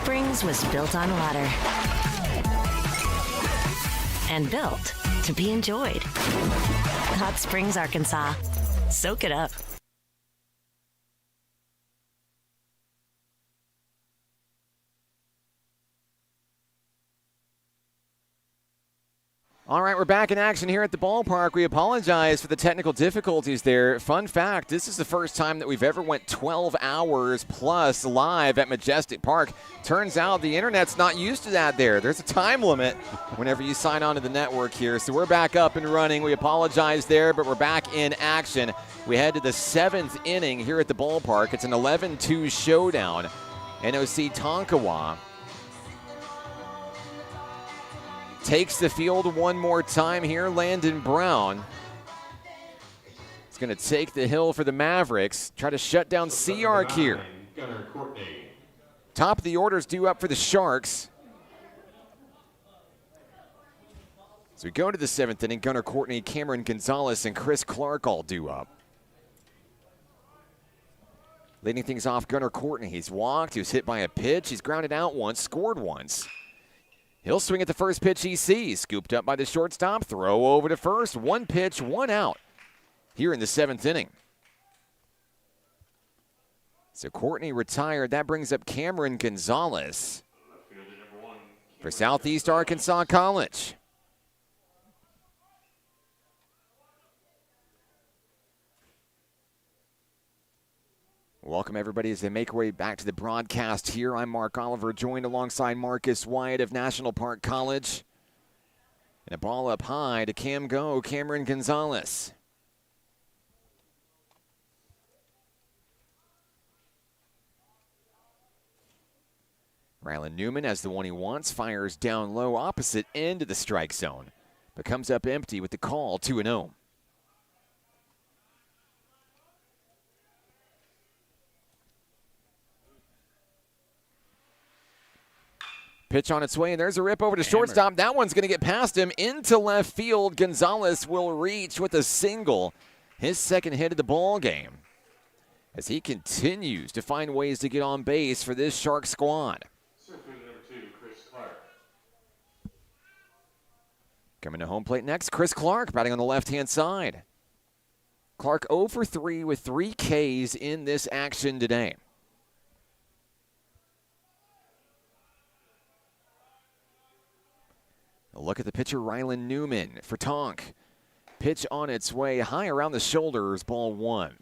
Springs was built on water and built to be enjoyed. Hot Springs, Arkansas. Soak it up. All right, we're back in action here at the ballpark. We apologize for the technical difficulties there. Fun fact, this is the first time that we've ever went 12 hours plus live at Majestic Park. Turns out the internet's not used to that there. There's a time limit whenever you sign on to the network here. So we're back up and running. We apologize there, but we're back in action. We head to the 7th inning here at the ballpark. It's an 11-2 showdown. NOC Tonkawa takes the field one more time here. Landon Brown is going to take the hill for the Mavericks. Try to shut down Seark here. Top of the order's due up for the Sharks. So we go to the 7th inning. Gunnar Courtney, Cameron Gonzalez, and Chris Clark all due up. Leading things off, Gunnar Courtney. He's walked. He was hit by a pitch. He's grounded out once, scored once. He'll swing at the first pitch he sees. Scooped up by the shortstop. Throw over to first. One pitch, one out here in the 7th inning. So Courtney retired. That brings up Cameron Gonzalez for Southeast Arkansas College. Welcome, everybody, as they make their way back to the broadcast here. I'm Mark Oliver, joined alongside Marcus Wyatt of National Park College. And a ball up high to Cameron Gonzalez. Rylan Newman has the one he wants, fires down low opposite end of the strike zone, but comes up empty with the call, 2-0. Pitch on its way, and there's a rip over to shortstop. That one's going to get past him into left field. Gonzalez will reach with a single, his second hit of the ball game, as he continues to find ways to get on base for this Shark squad. Coming to home plate next, Chris Clark batting on the left-hand side. Clark 0 for 3 with 3 Ks in this action today. A look at the pitcher, Rylan Newman for Tonk. Pitch on its way, high around the shoulders, ball 1.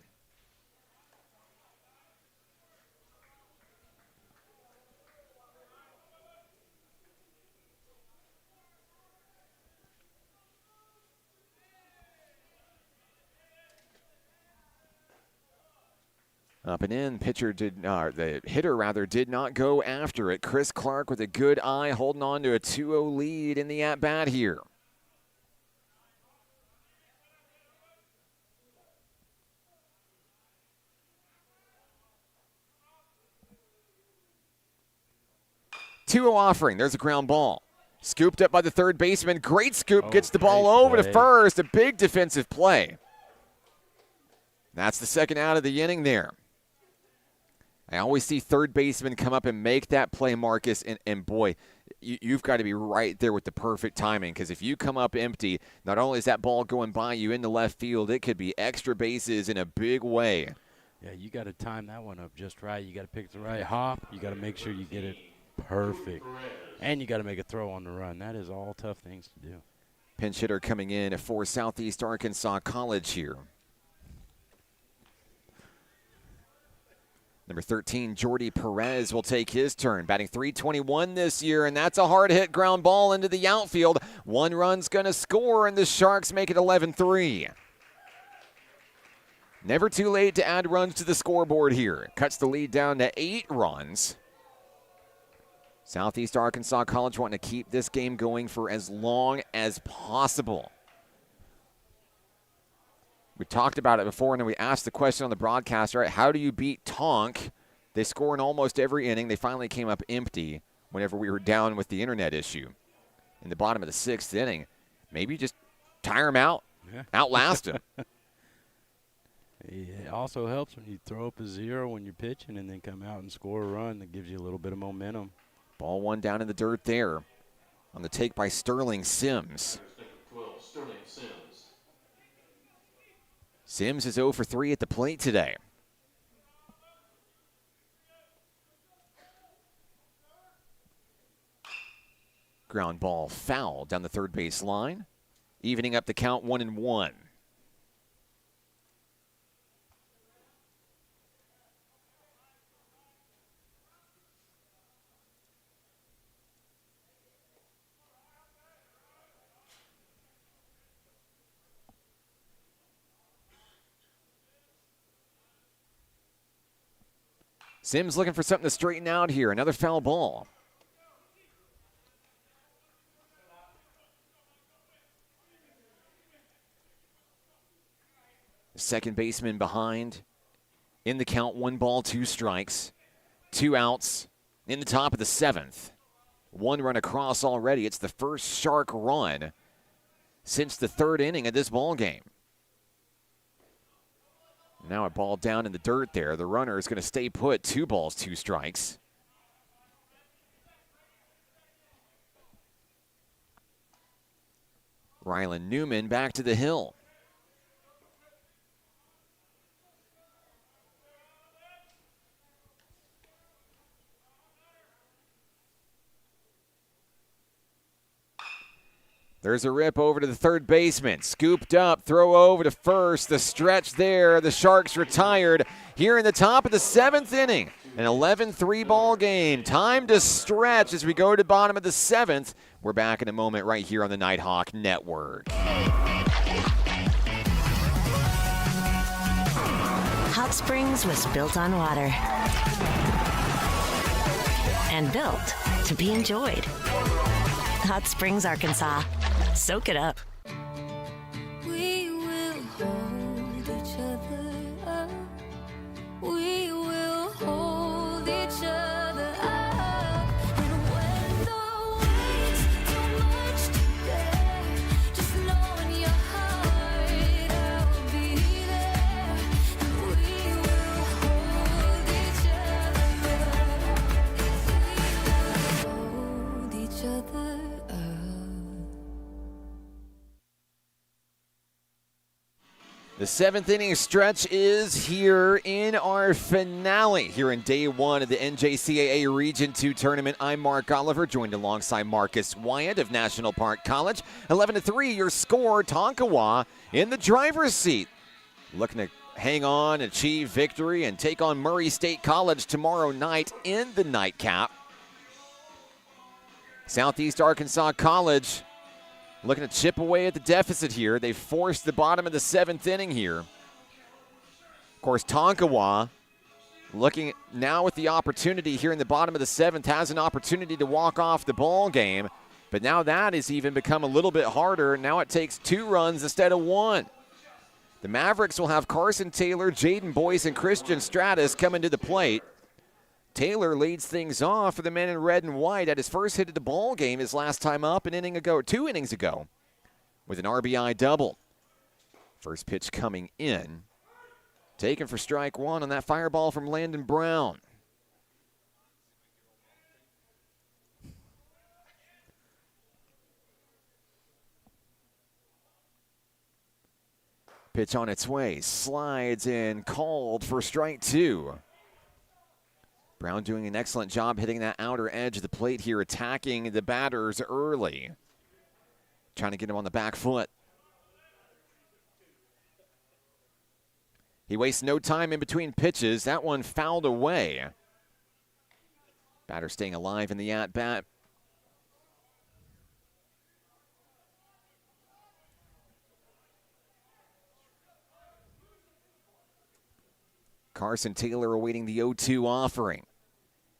Up and in, the hitter did not go after it. Chris Clark with a good eye, holding on to a 2-0 lead in the at-bat here. Offering, there's a ground ball. Scooped up by the third baseman, great scoop, gets the ball over to first, a big defensive play. That's the second out of the inning there. I always see third baseman come up and make that play, Marcus, and boy, you've got to be right there with the perfect timing, because if you come up empty, not only is that ball going by you into left field, it could be extra bases in a big way. Yeah, you got to time that one up just right. You got to pick the right hop. You got to make sure you get it perfect. And you got to make a throw on the run. That is all tough things to do. Pinch hitter coming in for Southeast Arkansas College here. Number 13, Jordy Perez will take his turn, batting .321 this year, and that's a hard-hit ground ball into the outfield. One run's going to score, and the Sharks make it 11-3. Never too late to add runs to the scoreboard here. Cuts the lead down to 8 runs. Southeast Arkansas College wanting to keep this game going for as long as possible. We talked about it before, and then we asked the question on the broadcast, right, how do you beat Tonk? They score in almost every inning. They finally came up empty whenever we were down with the internet issue. In the bottom of the 6th inning, maybe just tire them out, outlast them. It also helps when you throw up a 0 when you're pitching and then come out and score a run. That gives you a little bit of momentum. Ball one down in the dirt there on the take by Sterling Sims. 12, Sterling Sims. Sims is 0 for 3 at the plate today. Ground ball foul down the third base line, evening up the count 1-1. Sims looking for something to straighten out here. Another foul ball. Second baseman behind. In the count, 1 ball, 2 strikes. 2 outs in the top of the 7th. 1 run across already. It's the first Shark run since the 3rd inning of this ball game. Now a ball down in the dirt there. The runner is going to stay put. 2 balls, 2 strikes. Rylan Newman back to the hill. There's a rip over to the third baseman. Scooped up, throw over to first. The stretch there. The Sharks retired here in the top of the 7th inning. An 11-3 ball game. Time to stretch as we go to bottom of the 7th. We're back in a moment right here on the Nighthawk Network. Hot Springs was built on water and built to be enjoyed. Hot Springs, Arkansas. Soak it up. We will hold each other up. We will hold each other up. And when the weight's too much to bear, just know in your heart I'll be there. And we will hold each other up. Hold each other up. The 7th inning stretch is here in our finale here in day 1 of the NJCAA Region 2 tournament. I'm Mark Oliver, joined alongside Marcus Wyatt of National Park College. 11-3, your score, Tonkawa in the driver's seat. Looking to hang on, achieve victory, and take on Murray State College tomorrow night in the nightcap. Southeast Arkansas College looking to chip away at the deficit here. They forced the bottom of the 7th inning here. Of course, Tonkawa looking now with the opportunity here in the bottom of the 7th, has an opportunity to walk off the ball game. But now that has even become a little bit harder. Now it takes 2 runs instead of 1. The Mavericks will have Carson Taylor, Jaden Boyce, and Christian Stratus coming to the plate. Taylor leads things off for the men in red and white at his first hit of the ball game his last time up 2 innings ago with an RBI double. First pitch coming in. Taken for strike 1 on that fireball from Landon Brown. Pitch on its way. Slides in, called for strike 2. Brown doing an excellent job hitting that outer edge of the plate here, attacking the batters early. Trying to get him on the back foot. He wastes no time in between pitches. That one fouled away. Batter staying alive in the at-bat. Carson Taylor awaiting the 0-2 offering.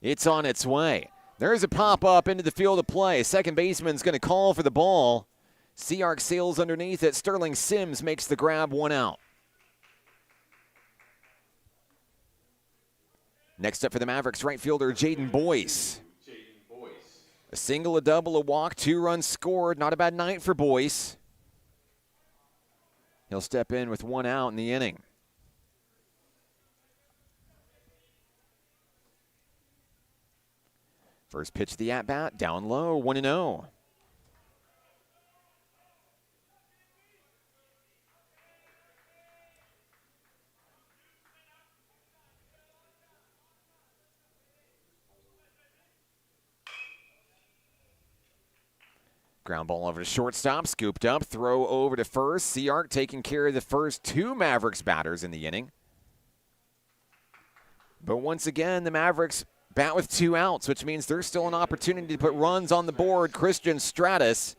It's on its way. There's a pop-up into the field of play. Second baseman's going to call for the ball. Seark sails underneath it. Sterling Sims makes the grab, 1 out. Next up for the Mavericks, right fielder Jaden Boyce. A single, a double, a walk, 2 runs scored. Not a bad night for Boyce. He'll step in with 1 out in the inning. First pitch of the at-bat, down low, 1-0. Ground ball over to shortstop, scooped up, throw over to first. Seark taking care of the first two Mavericks batters in the inning. But once again, the Mavericks bat with 2 outs, which means there's still an opportunity to put runs on the board. Christian Stratus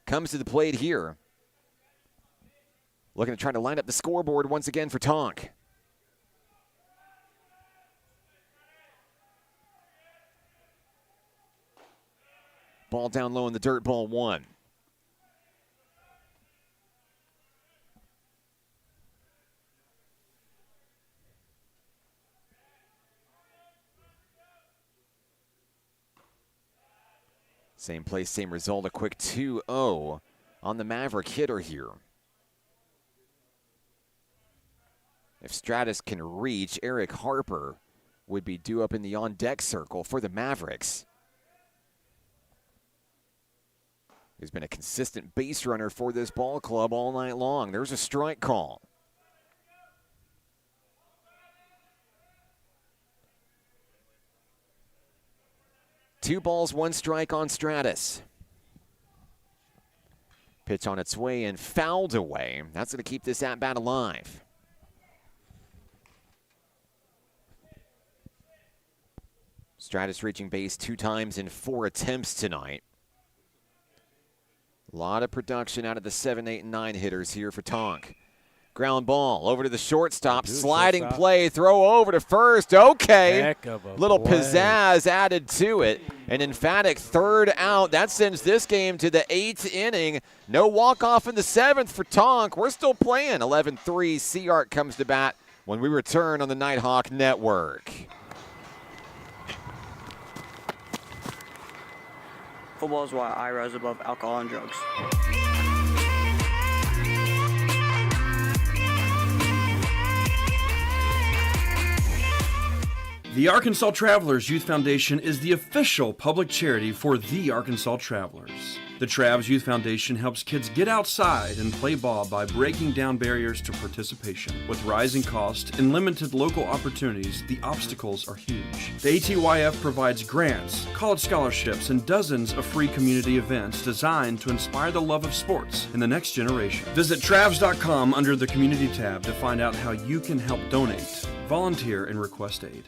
comes to the plate here. Looking to try to line up the scoreboard once again for Tonk. Ball down low in the dirt, ball 1. Same place, same result, a quick 2-0 on the Maverick hitter here. If Stratus can reach, Eric Harper would be due up in the on-deck circle for the Mavericks. He's been a consistent base runner for this ball club all night long. There's a strike call. Two balls, 1 strike on Stratus. Pitch on its way and fouled away. That's going to keep this at-bat alive. Stratus reaching base 2 times in 4 attempts tonight. A lot of production out of the 7, 8, and 9 hitters here for Tonk. Ground ball over to the shortstop. Sliding play. Throw over to first. Okay. Heck of a little play. pizzazz added to it. An emphatic 3rd out. That sends this game to the 8th inning. No walk-off in the 7th for Tonk. We're still playing. 11-3. Seark comes to bat when we return on the Nighthawk Network. Football is why I rise above alcohol and drugs. The Arkansas Travelers Youth Foundation is the official public charity for the Arkansas Travelers. The Travs Youth Foundation helps kids get outside and play ball by breaking down barriers to participation. With rising costs and limited local opportunities, the obstacles are huge. The ATYF provides grants, college scholarships, and dozens of free community events designed to inspire the love of sports in the next generation. Visit Travs.com under the Community tab to find out how you can help donate, volunteer, and request aid.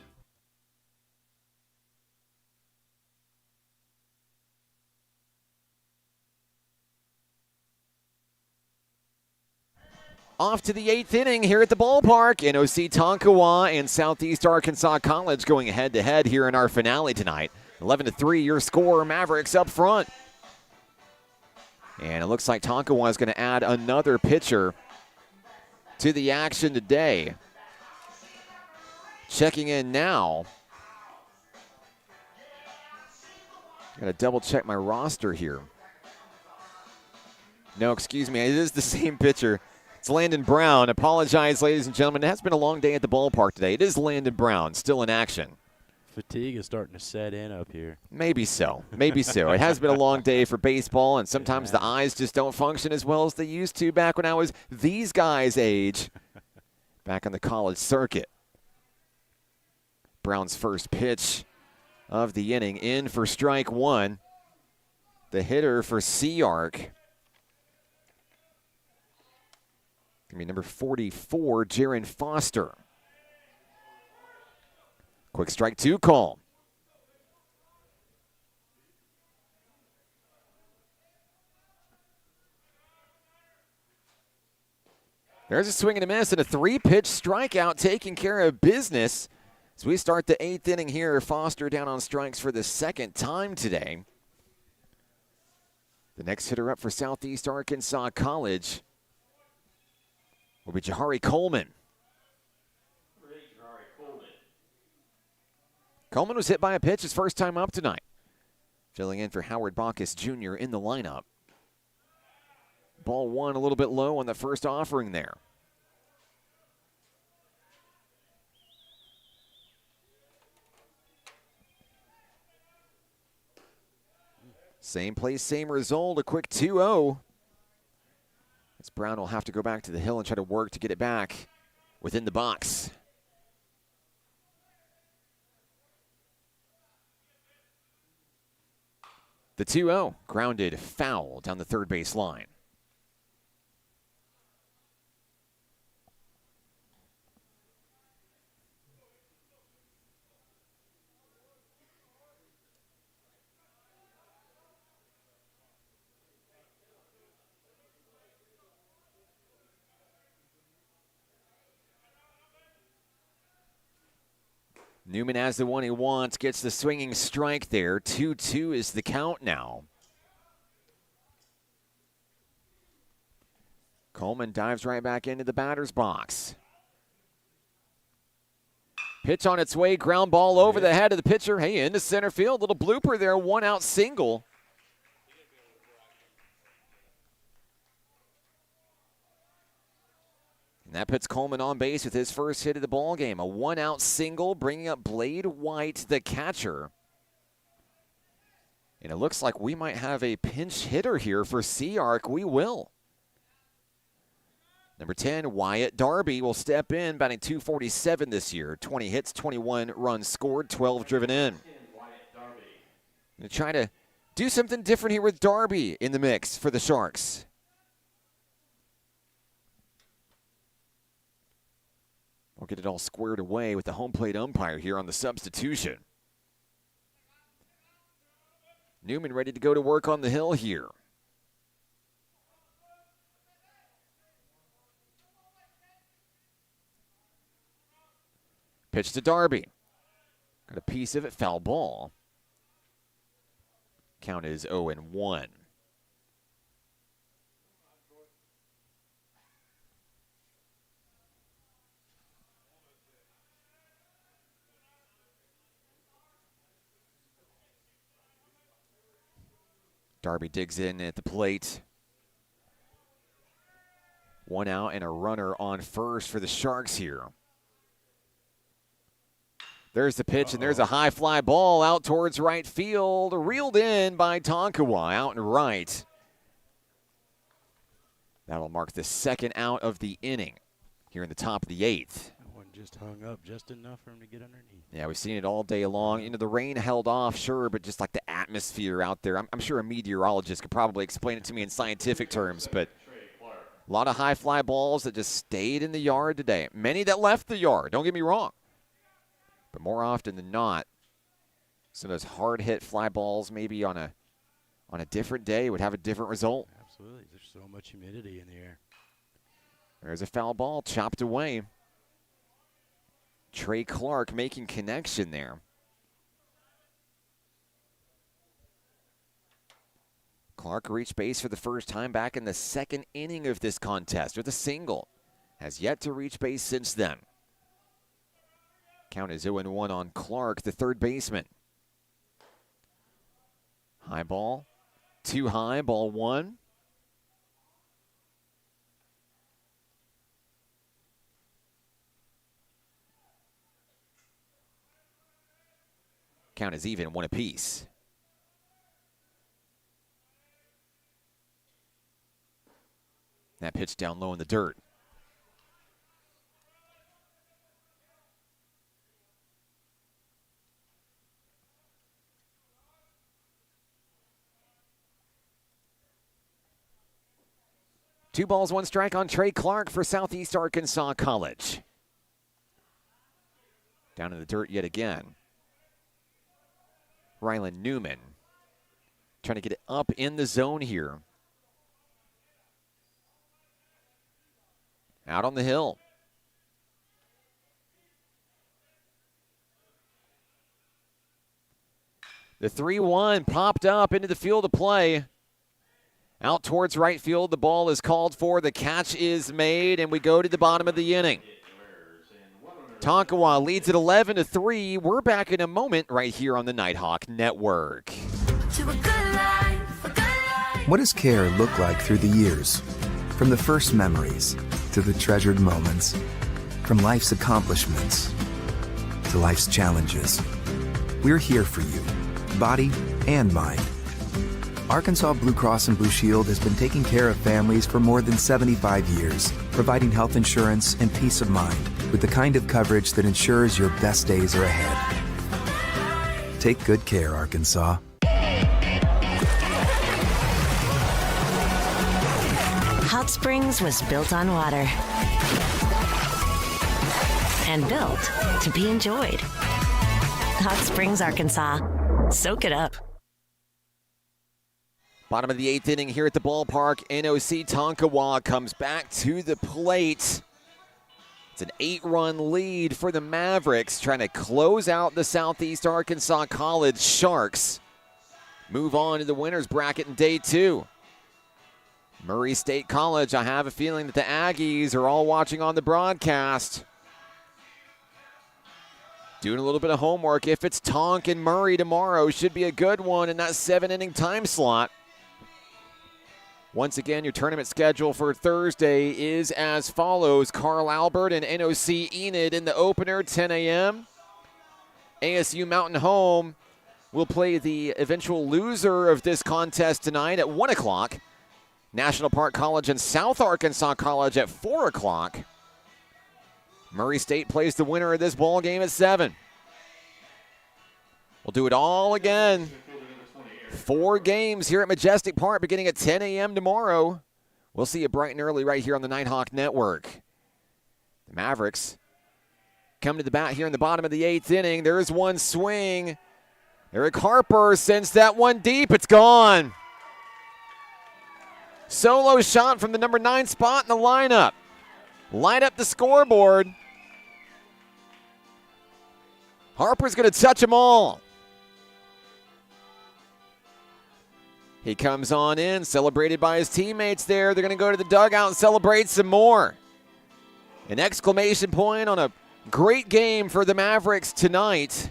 Off to the 8th inning here at the ballpark. NOC Tonkawa and Southeast Arkansas College going head-to-head here in our finale tonight. 11-3 your score, Mavericks up front. And it looks like Tonkawa is going to add another pitcher to the action today. Checking in now. Got to double-check my roster here. No, excuse me, it is the same pitcher. It's Landon Brown. Apologize, ladies and gentlemen. It has been a long day at the ballpark today. It is Landon Brown, still in action. Fatigue is starting to set in up here. Maybe so. Maybe so. It has been a long day for baseball, and sometimes the eyes just don't function as well as they used to back when I was these guys' age, back on the college circuit. Brown's first pitch of the inning in for strike 1. The hitter for Seark. Going to be number 44, Jaron Foster. Quick strike 2 call. There's a swing and a miss and a 3-pitch strikeout taking care of business. As we start the 8th inning here, Foster down on strikes for the 2nd time today. The next hitter up for Southeast Arkansas College will be Jahari Coleman. Coleman was hit by a pitch his first time up tonight. Filling in for Howard Bacchus Jr. in the lineup. Ball 1 a little bit low on the first offering there. Same place, same result, a quick 2-0. As Brown will have to go back to the hill and try to work to get it back within the box. The 2-0, grounded foul down the third base line. Newman has the one he wants, gets the swinging strike there. 2-2 is the count now. Coleman dives right back into the batter's box. Pitch on its way, ground ball over the head of the pitcher. Hey, into center field, little blooper there, 1-out single. And that puts Coleman on base with his first hit of the ball game. A 1-out single, bringing up Blade White, the catcher. And it looks like we might have a pinch hitter here for Sea-Ark. We will. Number 10, Wyatt Darby will step in, batting .247 this year. 20 hits, 21 runs scored, 12 driven in. Going to try to do something different here with Darby in the mix for the Sharks. We'll get it all squared away with the home plate umpire here on the substitution. Newman ready to go to work on the hill here. Pitch to Darby. Got a piece of it, foul ball. Count is 0-1. Darby digs in at the plate. 1 out and a runner on first for the Sharks here. There's the pitch, and there's a high fly ball out towards right field. Reeled in by Tonkawa out and right. That'll mark the second out of the inning here in the top of the 8th. That one just hung up just enough for him to get underneath. Yeah, we've seen it all day long. You know, the rain held off, sure, but just like the atmosphere out there. I'm sure a meteorologist could probably explain it to me in scientific terms, but a lot of high fly balls that just stayed in the yard today. Many that left the yard, don't get me wrong. But more often than not, some of those hard-hit fly balls maybe on a different day would have a different result. Absolutely. There's so much humidity in the air. There's a foul ball chopped away. Trey Clark making connection there. Clark reached base for the first time back in the second inning of this contest with a single. Has yet to reach base since then. Count is 0-1 on Clark, the third baseman. High ball, too high, ball 1. Count is even, 1 apiece. That pitch down low in the dirt. Two balls, 1 strike on Trey Clark for Southeast Arkansas College. Down in the dirt yet again. Rylan Newman trying to get it up in the zone here. Out on the hill. The 3-1 popped up into the field of play. Out towards right field, the ball is called for. The catch is made, and we go to the bottom of the inning. Tonkawa leads at 11-3. We're back in a moment right here on the Nighthawk Network. What does care look like through the years? From the first memories to the treasured moments. From life's accomplishments to life's challenges. We're here for you, body and mind. Arkansas Blue Cross and Blue Shield has been taking care of families for more than 75 years, providing health insurance and peace of mind with the kind of coverage that ensures your best days are ahead. Take good care, Arkansas. Hot Springs was built on water and built to be enjoyed. Hot Springs, Arkansas. Soak it up. Bottom of the 8th inning here at the ballpark. NOC Tonkawa comes back to the plate. It's an 8-run lead for the Mavericks, trying to close out the Southeast Arkansas College Sharks. Move on to the winners bracket in day 2. Murray State College, I have a feeling that the Aggies are all watching on the broadcast. Doing a little bit of homework. If it's Tonk and Murray tomorrow, should be a good one in that 7-inning time slot. Once again, your tournament schedule for Thursday is as follows. Carl Albert and NOC Enid in the opener, 10 a.m. ASU Mountain Home will play the eventual loser of this contest tonight at 1 o'clock. National Park College and South Arkansas College at 4 o'clock. Murray State plays the winner of this ball game at 7. We'll do it all again. 4 games here at Majestic Park beginning at 10 a.m. tomorrow. We'll see you bright and early right here on the Nighthawk Network. The Mavericks come to the bat here in the bottom of the 8th inning. There's one swing. Eric Harper sends that one deep. It's gone. Solo shot from the number 9 spot in the lineup. Light up the scoreboard. Harper's going to touch them all. He comes on in, celebrated by his teammates there. They're going to go to the dugout and celebrate some more. An exclamation point on a great game for the Mavericks tonight.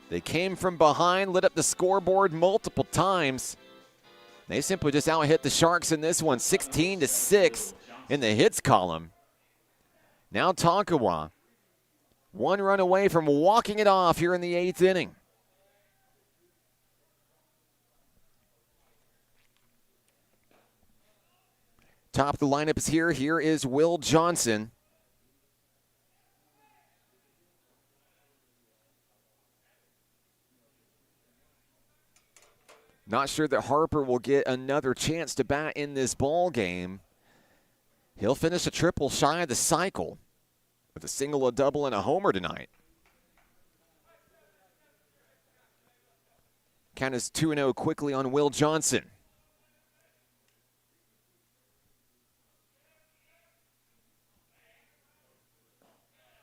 They came from behind, lit up the scoreboard multiple times. They simply just out-hit the Sharks in this one, 16-6 in the hits column. Now Tonkawa, 1 run away from walking it off here in the 8th inning. Top of the lineup is here. Here is Will Johnson. Not sure that Harper will get another chance to bat in this ball game. He'll finish a triple shy of the cycle with a single, a double, and a homer tonight. Count is 2-0 quickly on Will Johnson.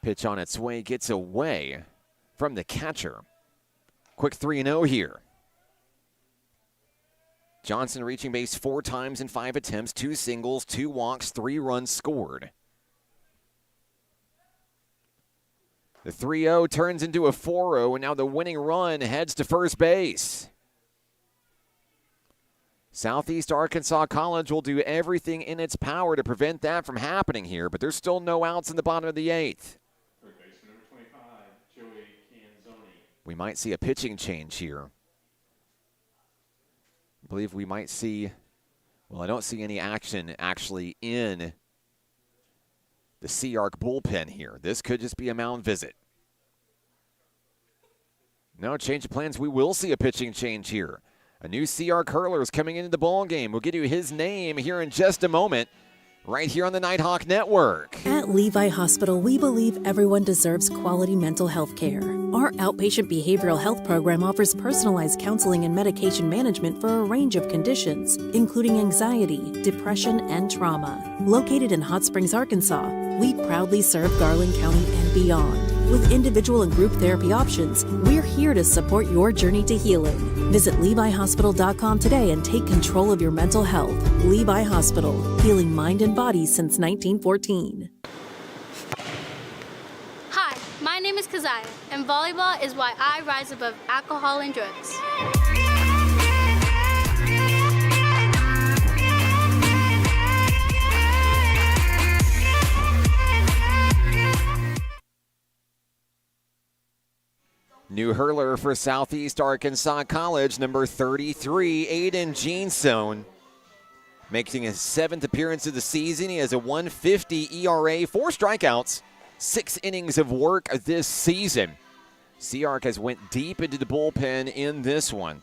Pitch on its way, gets away from the catcher. Quick 3-0 here. Johnson reaching base 4 times in 5 attempts, 2 singles, 2 walks, 3 runs scored. The 3-0 turns into a 4-0, and now the winning run heads to first base. Southeast Arkansas College will do everything in its power to prevent that from happening here, but there's still no outs in the bottom of the 8th. We might see a pitching change here. I believe we might see, well, I don't see any action actually in the Sea-Ark bullpen here. This could just be a mound visit. No change of plans. We will see a pitching change here. A new Sea-Ark hurler is coming into the ball game. We'll get you his name here in just a moment, right here on the Nighthawk Network. At Levi Hospital, we believe everyone deserves quality mental health care. Our outpatient behavioral health program offers personalized counseling and medication management for a range of conditions, including anxiety, depression, and trauma. Located in Hot Springs, Arkansas, we proudly serve Garland County and beyond. With individual and group therapy options, we're here to support your journey to healing. Visit LeviHospital.com today and take control of your mental health. Levi Hospital, healing mind and body since 1914. Hi, my name is Keziah, and volleyball is why I rise above alcohol and drugs. New hurler for Southeast Arkansas College, number 33, Aiden Jeanson. Making his 7th appearance of the season. He has a 1.50 ERA, 4 strikeouts, 6 innings of work this season. Seark has went deep into the bullpen in this one.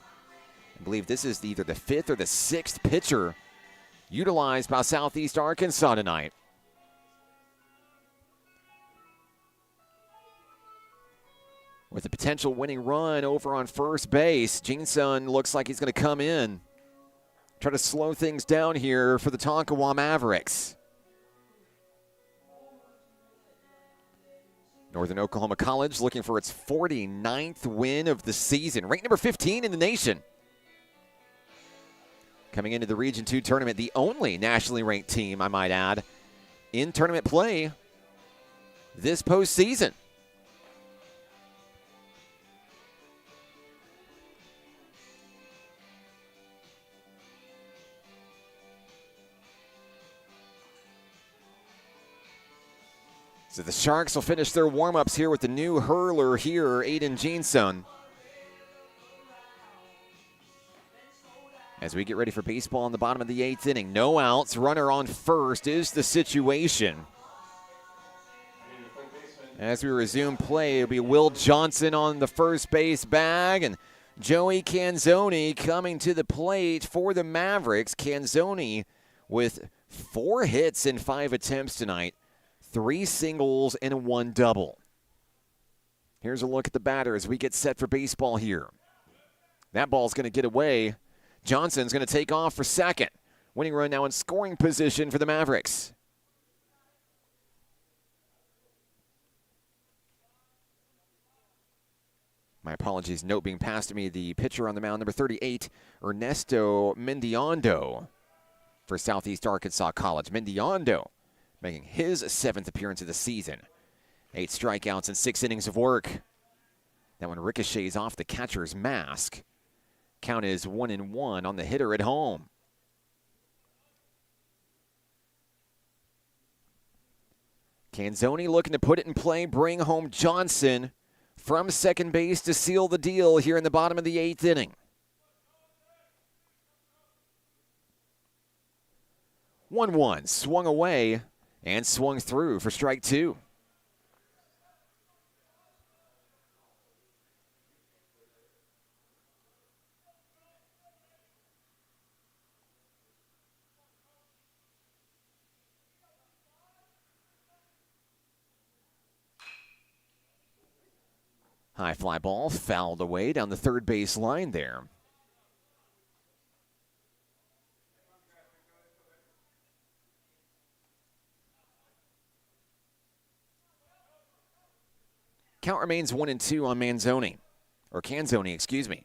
I believe this is either the 5th or the 6th pitcher utilized by Southeast Arkansas tonight. With a potential winning run over on first base, Jeanson looks like he's going to come in. Try to slow things down here for the Tonkawa Mavericks. Northern Oklahoma College looking for its 49th win of the season. Ranked number 15 in the nation. Coming into the Region 2 tournament, the only nationally ranked team, I might add, in tournament play this postseason. So the Sharks will finish their warm-ups here with the new hurler here, Aiden Jeanson. As we get ready for baseball in the bottom of the 8th inning. No outs, runner on first is the situation. As we resume play, it'll be Will Johnson on the first base bag, and Joey Canzoni coming to the plate for the Mavericks. Canzoni with 4 hits in 5 attempts tonight. 3 singles and 1 double. Here's a look at the batter as we get set for baseball here. That ball's going to get away. Johnson's going to take off for second. Winning run now in scoring position for the Mavericks. My apologies, note being passed to me, the pitcher on the mound, number 38, Ernesto Mendiondo for Southeast Arkansas College. Mendiondo making his 7th appearance of the season. 8 strikeouts and 6 innings of work. That one ricochets off the catcher's mask. Count is 1-1 on the hitter at home. Canzoni looking to put it in play, bring home Johnson from second base to seal the deal here in the bottom of the 8th inning. 1-1, swung away and swung through for strike 2. High fly ball fouled away down the third base line there. Count remains 1-2 on Canzoni, excuse me.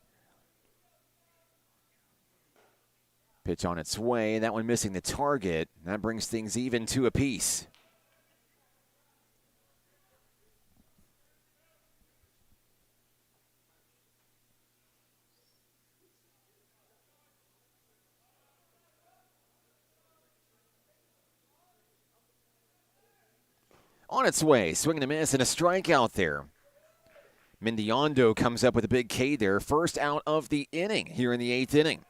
Pitch on its way, that one missing the target. That brings things even to apiece. On its way, swing and a miss and a strikeout there. Mendiondo comes up with a big K there. First out of the inning here in the 8th inning.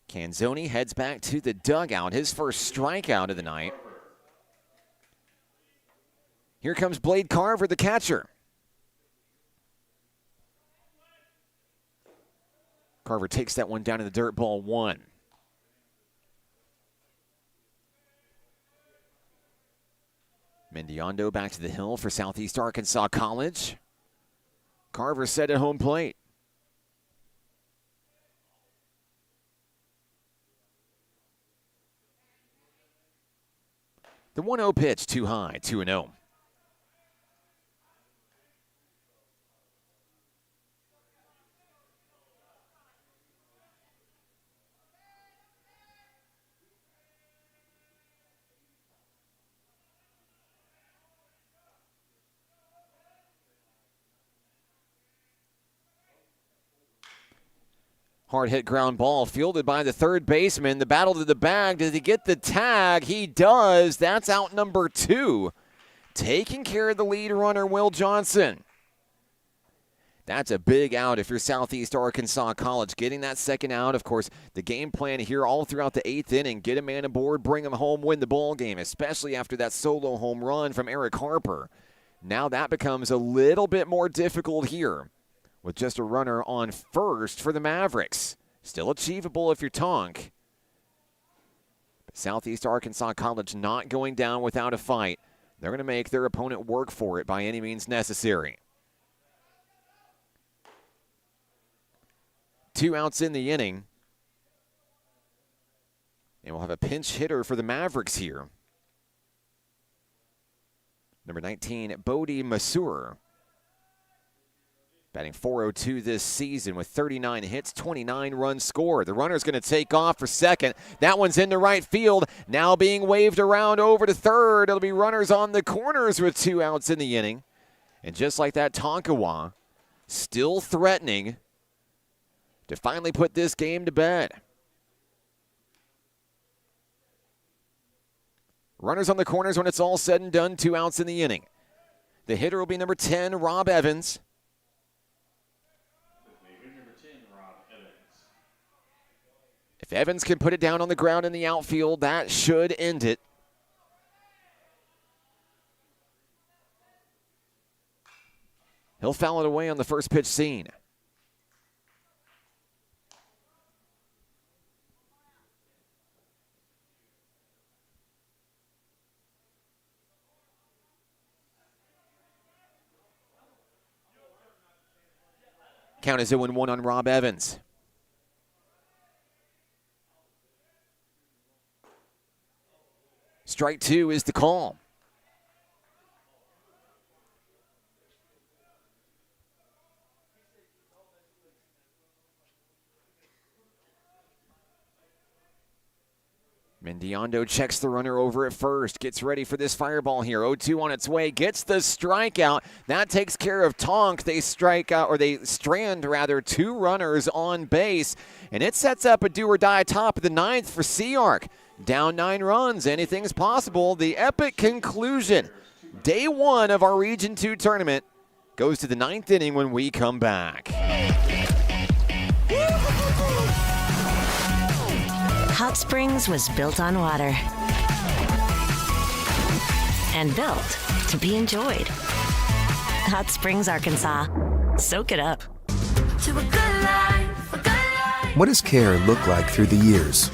Canzoni heads back to the dugout. His first strikeout of the night. Here comes Blade Carver, the catcher. Carver takes that one down to the dirt, ball 1. Mendiondo back to the hill for Southeast Arkansas College. Carver set at home plate. The 1-0 pitch too high, 2-0. Hard hit ground ball fielded by the third baseman. The battle to the bag. Does he get the tag? He does. That's out number 2. taking care of the lead runner, Will Johnson. That's a big out if you're Southeast Arkansas College. Getting that second out, of course, the game plan here all throughout the 8th inning. Get a man aboard, bring him home, win the ball game, especially after that solo home run from Eric Harper. Now that becomes a little bit more difficult here with just a runner on first for the Mavericks. Still achievable if you're Tonk. But Southeast Arkansas College not going down without a fight. They're going to make their opponent work for it by any means necessary. 2 outs in the inning. And we'll have a pinch hitter for the Mavericks here. Number 19, Bodie Masur. Batting .402 this season with 39 hits, 29 runs scored. The runner's going to take off for second. That one's into right field. Now being waved around over to third. It'll be runners on the corners with 2 outs in the inning. And just like that, Tonkawa still threatening to finally put this game to bed. Runners on the corners when it's all said and done, 2 outs in the inning. The hitter will be number 10, Rob Evans. If Evans can put it down on the ground in the outfield, that should end it. He'll foul it away on the first pitch seen. Count is 0-1 on Rob Evans. Strike 2 is the call. Mendiondo checks the runner over at first, gets ready for this fireball here. 0-2 on its way, gets the strikeout. That takes care of Tonk. They strand 2 runners on base, and it sets up a do-or-die top of the 9th for Seark. Down 9 runs, anything's possible. The epic conclusion. Day 1 of our Region 2 tournament goes to the 9th inning when we come back. Hot Springs was built on water and built to be enjoyed. Hot Springs, Arkansas. Soak it up. What does care look like through the years?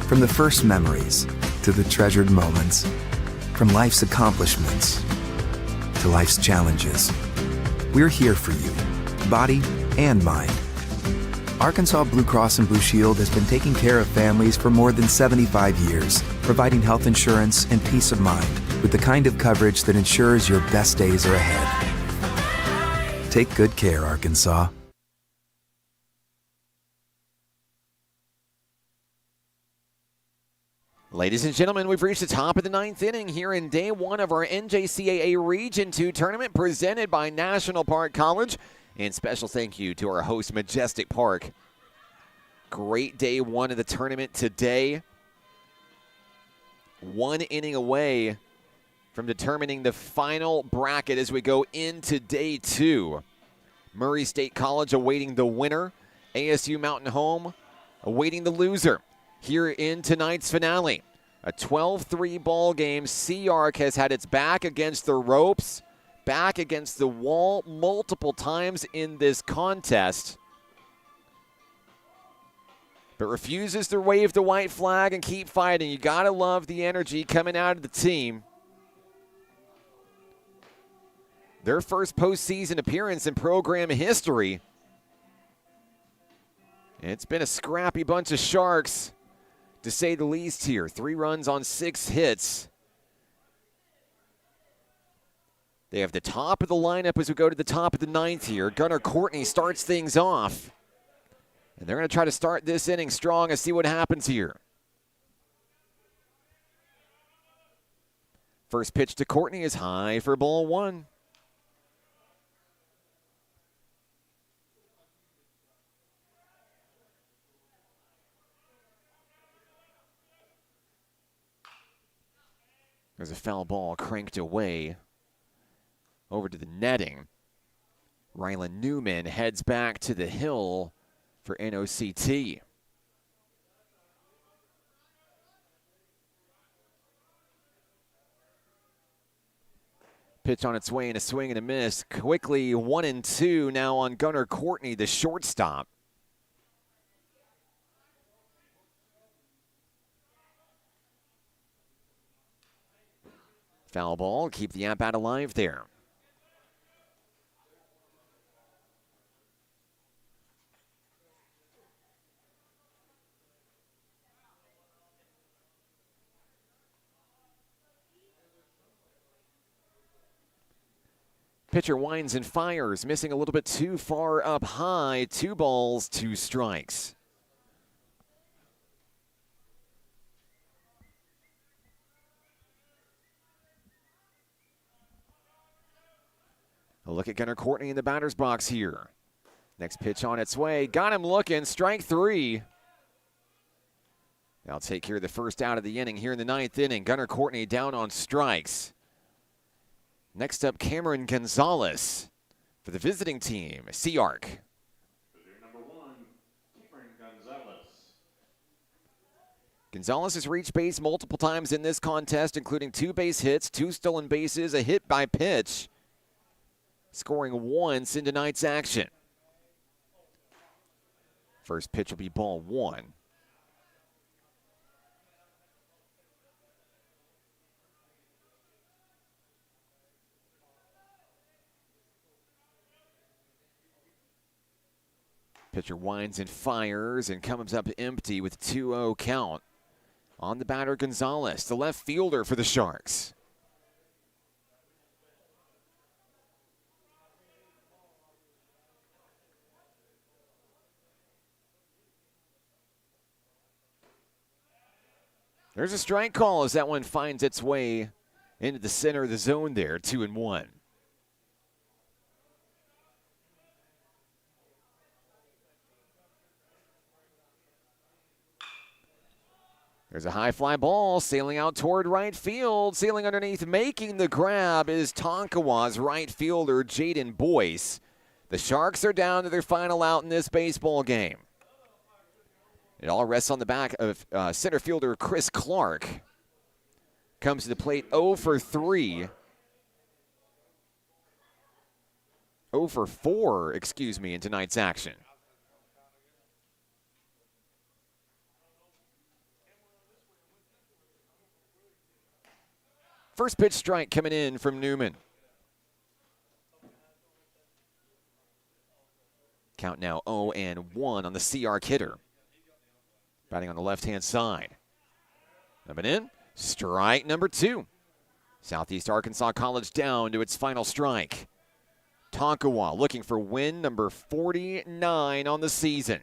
From the first memories to the treasured moments. From life's accomplishments to life's challenges. We're here for you, body and mind. Arkansas Blue Cross and Blue Shield has been taking care of families for more than 75 years, providing health insurance and peace of mind with the kind of coverage that ensures your best days are ahead. Take good care, Arkansas. Ladies and gentlemen, we've reached the top of the 9th inning here in Day 1 of our NJCAA Region 2 tournament presented by National Park College. And special thank you to our host, Majestic Park. Great Day 1 of the tournament today. 1 inning away from determining the final bracket as we go into Day 2. Murray State College awaiting the winner. ASU Mountain Home awaiting the loser. Here in tonight's finale, a 12-3 ball game. Seark has had its back against the ropes, back against the wall multiple times in this contest, but refuses to wave the white flag and keep fighting. You gotta love the energy coming out of the team. Their first postseason appearance in program history. It's been a scrappy bunch of Sharks, to say the least here. 3 runs on 6 hits. They have the top of the lineup as we go to the top of the 9th here. Gunnar Courtney starts things off. And they're going to try to start this inning strong and see what happens here. First pitch to Courtney is high for ball 1. There's a foul ball cranked away over to the netting. Rylan Newman heads back to the hill for NOCT. Pitch on its way and a swing and a miss. Quickly 1-2 now on Gunnar Courtney, the shortstop. Foul ball, keep the at-bat alive there. Pitcher winds and fires, missing a little bit too far up high. 2 balls, 2 strikes. A look at Gunnar Courtney in the batter's box here. Next pitch on its way. Got him looking. Strike 3. They'll take care of the first out of the inning here in the 9th inning. Gunnar Courtney down on strikes. Next up, Cameron Gonzalez for the visiting team, Seark. Number 1, Cameron Gonzalez. Gonzalez has reached base multiple times in this contest, including 2 base hits, 2 stolen bases, a hit by pitch, scoring once in tonight's action. First pitch will be ball 1. Pitcher winds and fires and comes up empty with 2-0 count. On the batter, Gonzalez, the left fielder for the Sharks. There's a strike call as that one finds its way into the center of the zone there, 2-1. There's a high fly ball sailing out toward right field. Sailing underneath, making the grab is Tonkawa's right fielder, Jaden Boyce. The Sharks are down to their final out in this baseball game. It all rests on the back of center fielder Chris Clark. Comes to the plate 0 for 3. 0 for 4, excuse me, in tonight's action. First pitch strike coming in from Newman. Count now 0-1 on the Seark hitter. Batting on the left-hand side. Coming in, strike number 2. Southeast Arkansas College down to its final strike. Tonkawa looking for win number 49 on the season.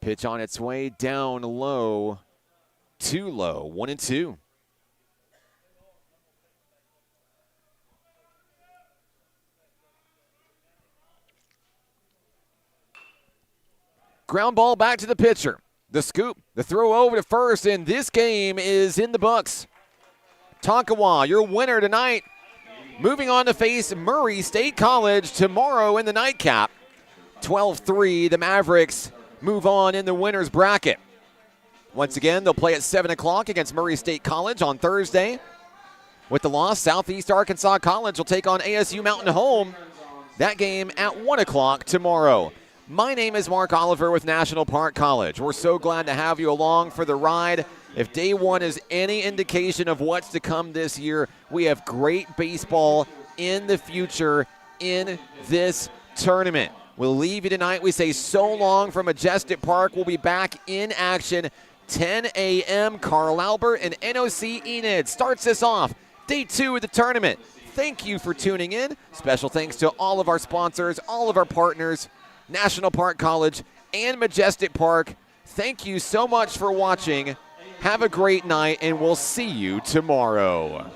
Pitch on its way down low, too low, 1-2. Ground ball back to the pitcher. The scoop, the throw over to first, and this game is in the books. Tonkawa, your winner tonight. Moving on to face Murray State College tomorrow in the nightcap. 12-3, the Mavericks move on in the winner's bracket. Once again, they'll play at 7 o'clock against Murray State College on Thursday. With the loss, Southeast Arkansas College will take on ASU Mountain Home. That game at 1 o'clock tomorrow. My name is Mark Oliver with National Park College. We're so glad to have you along for the ride. If day one is any indication of what's to come this year, we have great baseball in the future in this tournament. We'll leave you tonight. We say so long from Majestic Park. We'll be back in action 10 a.m. Carl Albert and NOC Enid starts us off. Day 2 of the tournament. Thank you for tuning in. Special thanks to all of our sponsors, all of our partners, National Park College and Majestic Park. Thank you so much for watching. Have a great night, and we'll see you tomorrow.